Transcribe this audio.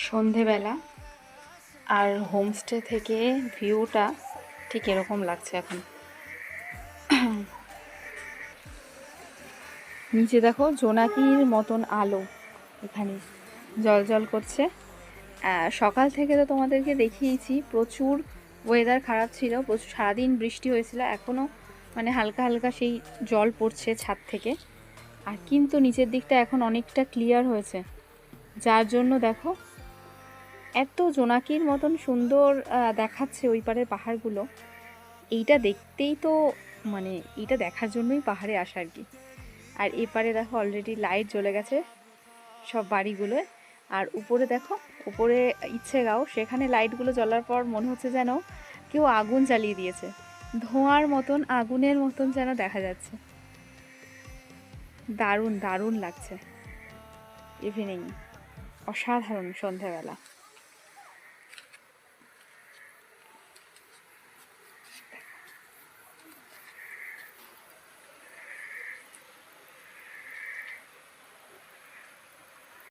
সন্ধেবেলা আর হোমস্টে থেকে ভিউটা ঠিক এরকম লাগছে এখন। নিচে দেখো জোনাকির মতন আলো এখানে জল করছে। সকাল থেকে তো তোমাদেরকে দেখিয়েছি প্রচুর ওয়েদার খারাপ ছিল, প্রচুর সারাদিন বৃষ্টি হয়েছিল, এখনও মানে হালকা হালকা সেই জল পড়ছে ছাদ থেকে। আর কিন্তু নিচের দিকটা এখন অনেকটা ক্লিয়ার হয়েছে, যার জন্য দেখো এত জোনাকির মতন সুন্দর দেখাচ্ছে ওই পারের পাহাড়গুলো। এইটা দেখতেই তো মানে এইটা দেখার জন্যই পাহাড়ে আসা আর কি। আর এপারে দেখো অলরেডি লাইট জ্বলে গেছে সব বাড়িগুলোয়। আর উপরে দেখো, উপরে ইচ্ছেগাঁও, সেখানে লাইটগুলো জ্বলার পর মনে হচ্ছে যেন কেউ আগুন জ্বালিয়ে দিয়েছে, ধোঁয়ার মতন আগুনের মতন যেন দেখা যাচ্ছে। দারুণ দারুণ লাগছে ইভিনিং, অসাধারণ সন্ধ্যাবেলা।